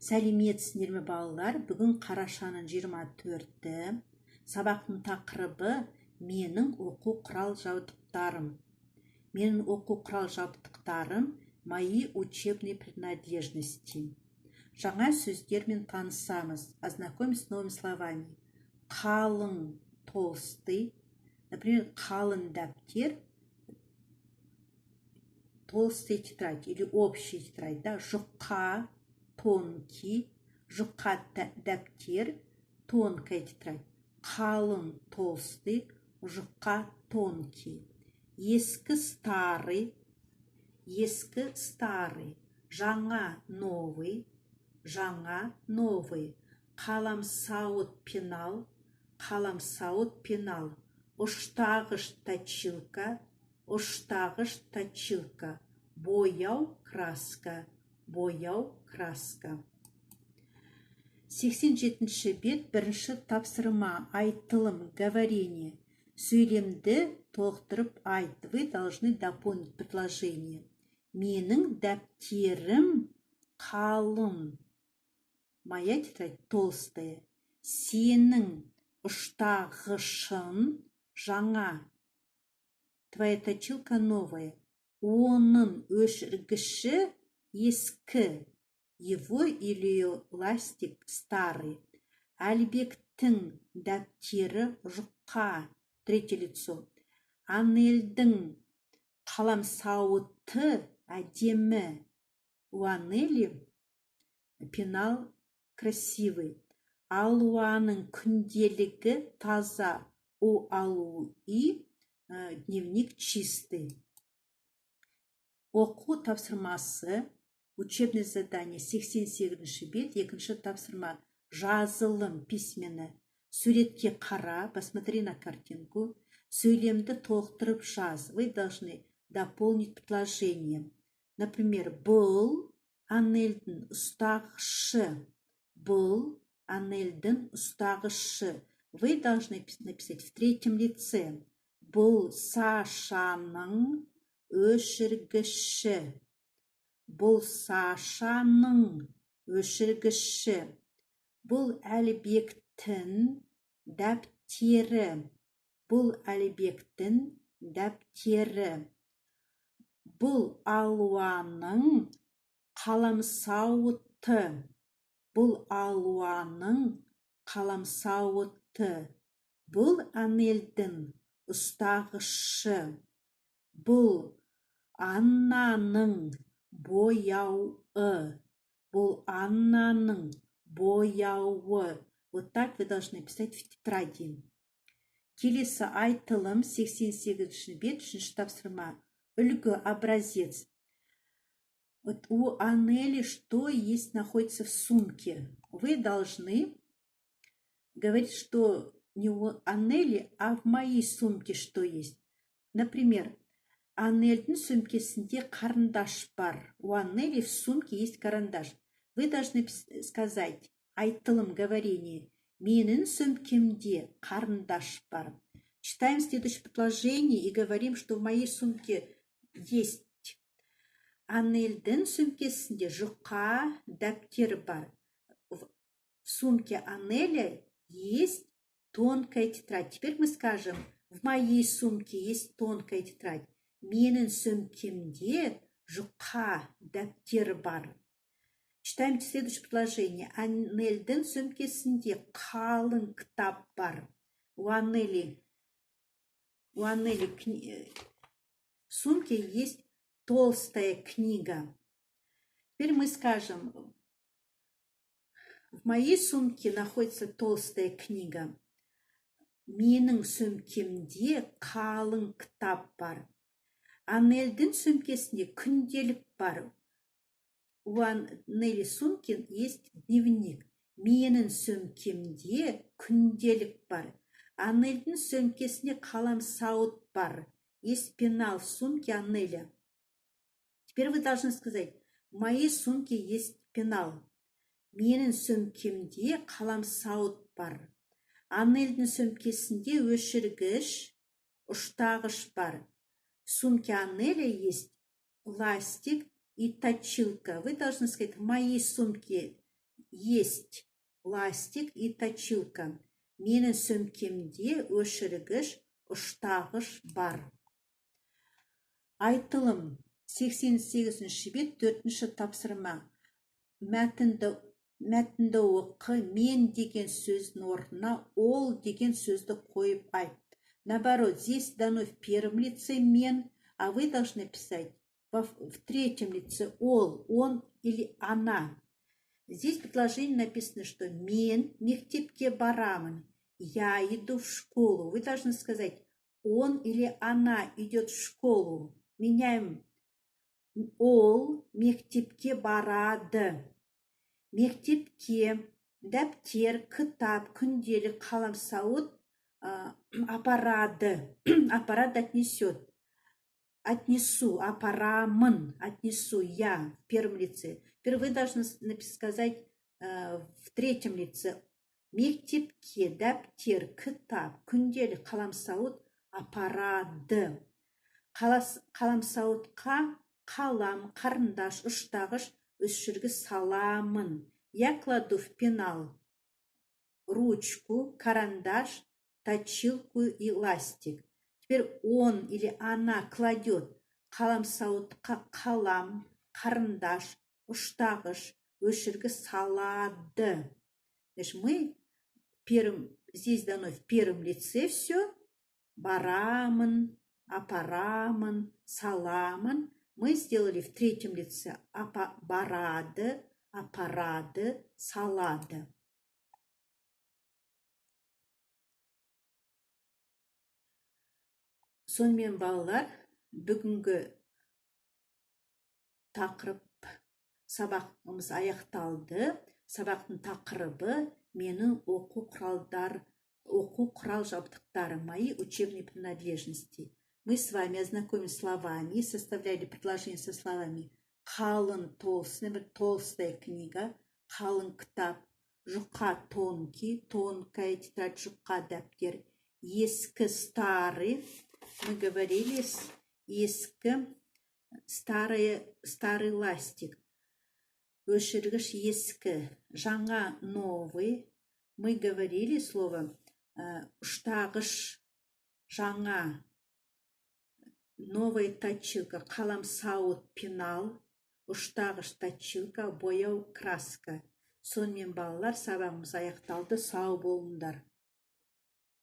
Сәлеметсіздер ме балалар? Бүгін қарашаның 24-ті. Сабақтың тақырыбы менің оқу құрал жабдықтарым. Менің оқу құрал жабдықтарым мои учебные принадлежности. Жаңа сөздермен танысамыз. Ознакомимся с новыми словами. Қалың, толстый. Например, қалың дәптер, толстая тетрадь или общая тетрадь, да, жұқа, тонкий, жұқа дәптер, тонкая тетрадь, қалың, толстый, жұқа, тонкий. Ескі, старый, жаңа, новый, қаламсауыт, пенал, ұштағыш, точилка, бояу, краска. 87-ші бет, бірінші тапсырма, айтылым, говорение. Сөйлемді толықтырып айт. Вы должны дополнить предложение. Менің дәптерім қалың. Моя тетрадь толстая. Сенің ұштағышың жаңа. Твоя точилка новая. Оның өшіргіші ескі. Его или ластик старый. Әлбектің дәптері жұқа. Третье лицо. Анельдің қаламсауыты әдемі. У Анели пенал красивый. Алуаның күнделігі таза. У Алуи дневник чистый. Оқу тапсырмасы. Учебное задание 88-ші бет, екінші тапсырма. Жазылым, письмені. Суретке қара, посмотри на картинку. Сөйлемді толықтырып жаз. Вы должны дополнить предложение. Например, бұл Анельдің ұстағышы. Вы должны написать в третьем лице. Бұл Сашаның өшіргіші. Бұл Әлбектің дәптері. Бұл Алуаның қаламсауыты. Бұл Анельдің ұстағышы. Бұл Аннаның бояуы. Вот так вы должны писать в тетради. Келесі айтылым 88-ші бет, 3-ші тапсырма. Үлгі, образец. Вот у Анели что находится в сумке? Вы должны говорить, что не у Анели, а в моей сумке что есть. Например, Анельдің сөмкесінде карандаш бар. У Анели в сумке есть карандаш. Вы должны сказать, айтылым, говорение. Менің сөмкемде карандаш бар. Читаем следующее предложение и говорим, что в моей сумке есть. Анельдің сөмкесінде жұқа дәптер бар. В сумке Анеля есть тонкая тетрадь. Теперь мы скажем, в моей сумке есть тонкая тетрадь. Менің сөмкемде жұқа дәптер бар. Читаем следующее предложение. Анельдің сөмкесінде қалың кітап бар. У Анели в сумке есть толстая книга. Теперь мы скажем, в моей сумке находится толстая книга. Менің сөмкемде қалың кітап бар. Анельдің сөмкесінде күнделік бар. У Анели сумки есть дневник. Менің сөмкемде күнделік бар. Анельдің сөмкесінде қаламсауыт бар. Есть пенал в сумке Анеля. Теперь вы должны сказать, в моей сумке есть пенал. Менің сөмкемде қаламсауыт бар. Анельдің сөмкесінде өшіргіш, ұштағыш бар. В сумке Анеля есть ластик и точилка. Вы должны сказать, в моей сумке есть ластик и точилка. Менің сөмкемде өшіргіш, ұштағыш бар. Айтылым 88-ші бет 4-ші тапсырма. Мәтінді оқы, мен деген сөздің орнына ол деген сөзді қойып айт. Наоборот, здесь дано в первом лице мен, а вы должны писать в третьем лице он или она. Здесь в предложении написано, что мен мектепке барамын, я иду в школу. Вы должны сказать, он или она идет в школу. Меняем. Ол мектепке барады. Мектепке дәптер, кітап, күнделік, қаламсауыт апарады. Апарат отнесет. Отнесу, апарамын, отнесу я в первом лице. Теперь вы должны сказать в третьем лице. Мектепке дәптер, кітап, күнделік, қаламсауыт апарады. Қаламсауытқа қалам, қарындаш, ұштағыш, өшіргіш саламын. Я кладу в пенал ручку, карандаш, точилку и ластик. Теперь он или она кладет қаламсауытқа қалам, карандаш, ұштағыш, өшіргіш салады. Значит, мы здесь дано в первом лице все. Барамын, апарамын, саламын. Мы сделали в третьем лице барады, апарады, салады. Сонымен балалар, бүгінгі тақырып сабағымыз аяқталды. Сабақтың тақырыбы менің оқу құрал жабдықтары, мои учебные принадлежности. Мы с вами ознакомились словами, составляли предложения со словами қалың, толстый, толстая книга, қалың кітап, жұқа тонкий, тонкая тетрадь, жұқа дәптер, ескі старый, мы говорили ескі, старый ластик, өшіргіш ескі, жаңа новый, мы говорили слово ұштағыш, жаңа, новая точилка, қаламсауыт, пенал, ұштағыш, точилка, бояу, краска. Сонымен балалар, сабағымыз аяқталды. Сау болыңдар.